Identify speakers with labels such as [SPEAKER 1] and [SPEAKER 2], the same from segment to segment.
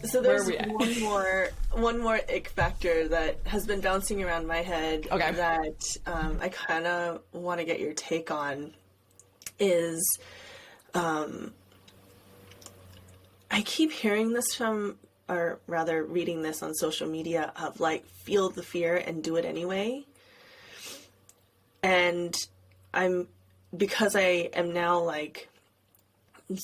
[SPEAKER 1] So
[SPEAKER 2] Where are
[SPEAKER 1] there's
[SPEAKER 2] we at?
[SPEAKER 1] one more ick factor that has been bouncing around my head
[SPEAKER 2] Okay.
[SPEAKER 1] that I kind of want to get your take on is I keep hearing this from, or rather reading this on social media of like, feel the fear and do it anyway. And because I am now like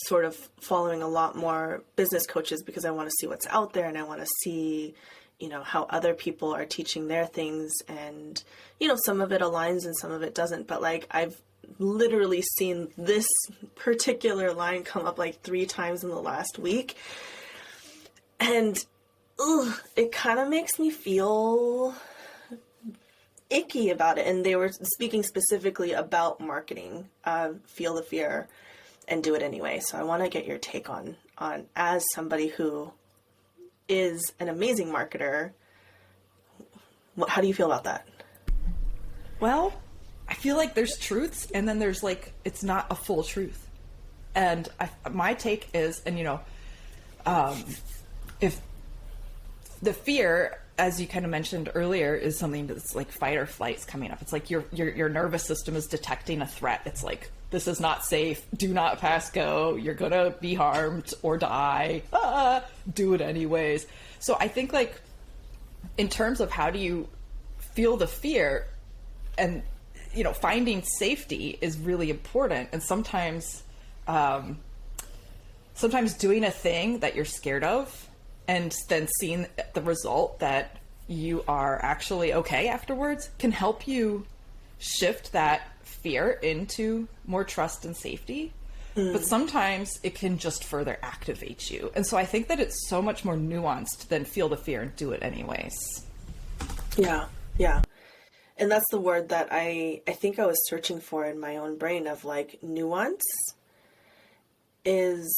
[SPEAKER 1] sort of following a lot more business coaches because I want to see what's out there and I want to see, you know, how other people are teaching their things, and, you know, some of it aligns and some of it doesn't, but like I've literally seen this particular line come up like 3 times in the last week, and it kind of makes me feel icky about it. And they were speaking specifically about marketing, feel the fear and do it anyway. So I want to get your take on as somebody who is an amazing marketer, how do you feel about that?
[SPEAKER 2] Well, I feel like there's truths and then there's like, it's not a full truth. And my take is, and you know, if the fear, as you kind of mentioned earlier, is something that's like fight or flight's coming up. It's like your nervous system is detecting a threat. It's like, this is not safe. Do not pass go. You're going to be harmed or die. Do it anyways. So I think like in terms of how do you feel the fear, and, you know, finding safety is really important. And sometimes doing a thing that you're scared of and then seeing the result that you are actually okay afterwards can help you shift that fear into more trust and safety. But sometimes it can just further activate you. And so I think that it's so much more nuanced than feel the fear and do it anyways.
[SPEAKER 1] Yeah. And that's the word that I think I was searching for in my own brain of like nuance is,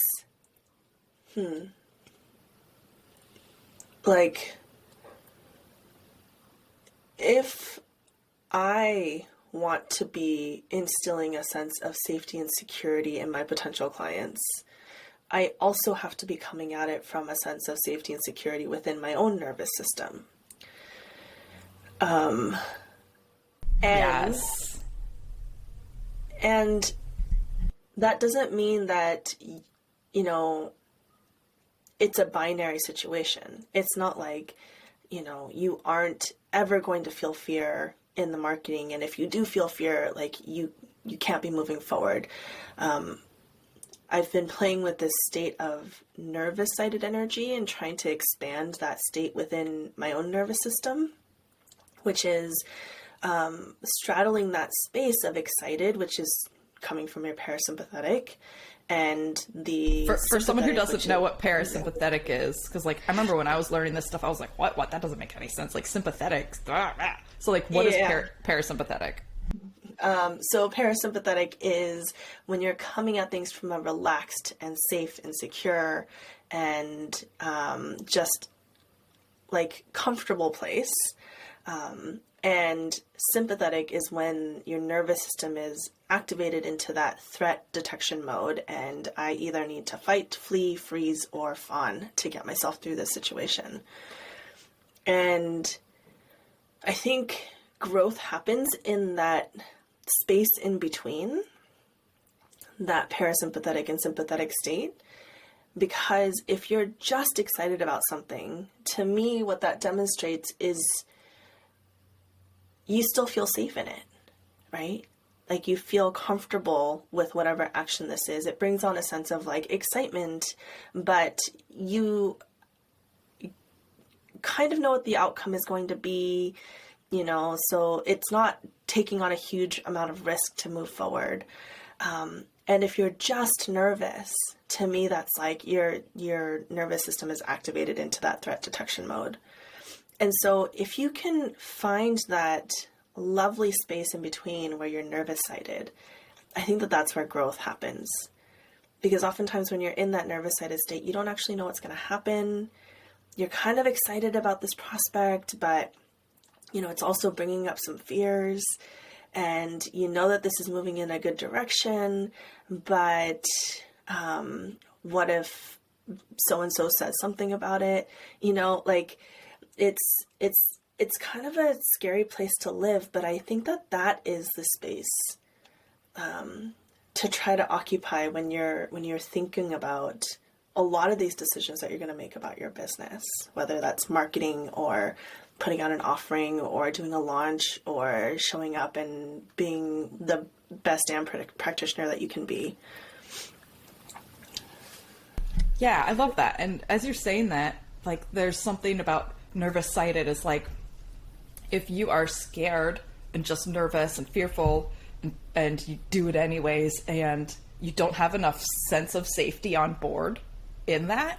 [SPEAKER 1] like, if I want to be instilling a sense of safety and security in my potential clients, I also have to be coming at it from a sense of safety and security within my own nervous system.
[SPEAKER 2] Yes.
[SPEAKER 1] And that doesn't mean that, you know, it's a binary situation. It's not like, you know, you aren't ever going to feel fear in the marketing. And if you do feel fear, like you can't be moving forward. I've been playing with this state of nervous-sided energy and trying to expand that state within my own nervous system, which is straddling that space of excited, which is coming from your parasympathetic, and the
[SPEAKER 2] for someone who doesn't know what parasympathetic is, because like I remember when I was learning this stuff, I was like, what? That doesn't make any sense. Like sympathetic. So like, what is parasympathetic?
[SPEAKER 1] So parasympathetic is when you're coming at things from a relaxed and safe and secure and just like comfortable place. And sympathetic is when your nervous system is activated into that threat detection mode, and I either need to fight, flee, freeze, or fawn to get myself through this situation. And I think growth happens in that space in between that parasympathetic and sympathetic state, because if you're just excited about something, to me, what that demonstrates is you still feel safe in it, right? Like you feel comfortable with whatever action this is. It brings on a sense of like excitement, but you kind of know what the outcome is going to be, you know, so it's not taking on a huge amount of risk to move forward. And if you're just nervous, to me, that's like your nervous system is activated into that threat detection mode. And so if you can find that lovely space in between where you're nervous-sided, I think that that's where growth happens. Because oftentimes when you're in that nervous-sided state, you don't actually know what's going to happen. You're kind of excited about this prospect, but, you know, it's also bringing up some fears. And you know that this is moving in a good direction, but what if so-and-so said something about it, like it's kind of a scary place to live, but I think that is the space to try to occupy when you're thinking about a lot of these decisions that you're going to make about your business, whether that's marketing or putting out an offering or doing a launch or showing up and being the best damn practitioner that you can be.
[SPEAKER 2] Yeah, I love that. And as you're saying that, like, there's something about nervous sighted is like, if you are scared and just nervous and fearful and you do it anyways, and you don't have enough sense of safety on board in that,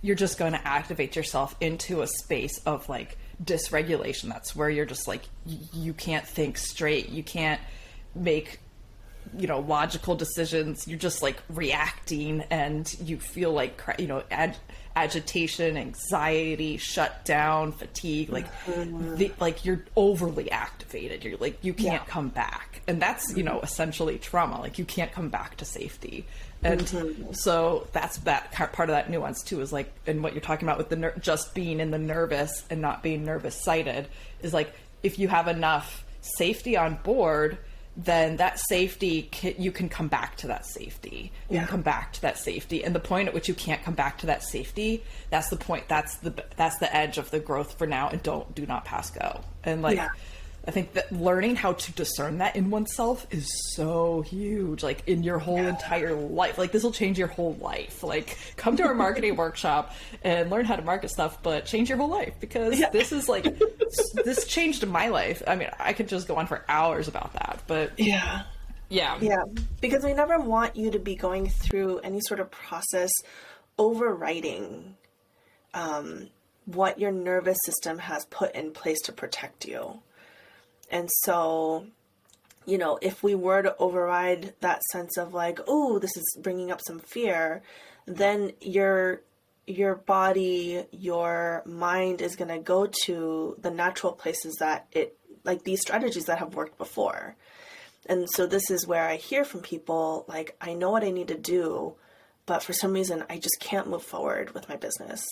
[SPEAKER 2] you're just going to activate yourself into a space of like dysregulation. That's where you're just like, you can't think straight. You can't make, logical decisions. You're just like reacting, and you feel like, agitation, anxiety, shutdown, fatigue, like you're overly activated. You're like, you can't come back. And that's, essentially trauma. Like, you can't come back to safety. And so that's that part of that nuance too, is like, and what you're talking about with the just being in the nervous and not being nervous sighted is like, if you have enough safety on board, then that safety, you can come back to that safety. You can come back to that safety. And the point at which you can't come back to that safety, that's the point. That's the edge of the growth for now. And do not pass go. And like, I think that learning how to discern that in oneself is so huge, like in your whole entire life. Like, this will change your whole life. Like, come to our marketing workshop and learn how to market stuff, but change your whole life, because this is like, this changed my life. I mean, I could just go on for hours about that, but yeah,
[SPEAKER 1] because we never want you to be going through any sort of process overriding what your nervous system has put in place to protect you. And so, if we were to override that sense of like, oh, this is bringing up some fear, then your body, your mind is going to go to the natural places that like these strategies that have worked before. And so this is where I hear from people, like, I know what I need to do, but for some reason I just can't move forward with my business.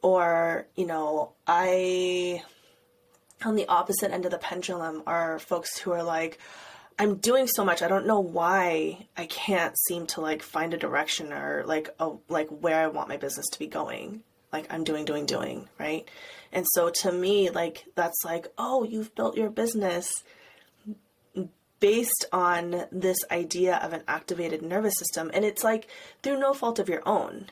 [SPEAKER 1] Or, on the opposite end of the pendulum are folks who are like, I'm doing so much, I don't know why I can't seem to like find a direction or like where I want my business to be going. Like, I'm doing, right? And so to me, like, that's like, oh, you've built your business based on this idea of an activated nervous system. And it's like, through no fault of your own,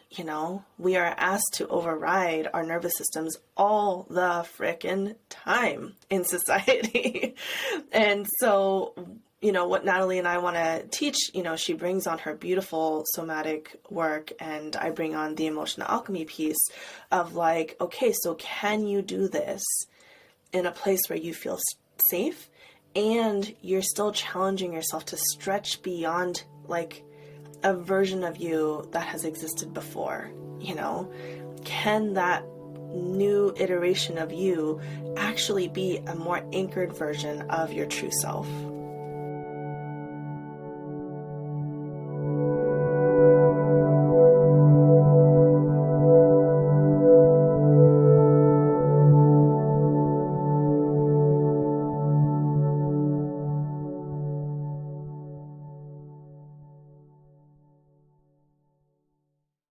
[SPEAKER 1] we are asked to override our nervous systems all the frickin' time in society. And so, what Natalie and I want to teach, she brings on her beautiful somatic work, and I bring on the emotional alchemy piece of like, okay, so can you do this in a place where you feel safe? And you're still challenging yourself to stretch beyond like a version of you that has existed before, Can that new iteration of you actually be a more anchored version of your true self?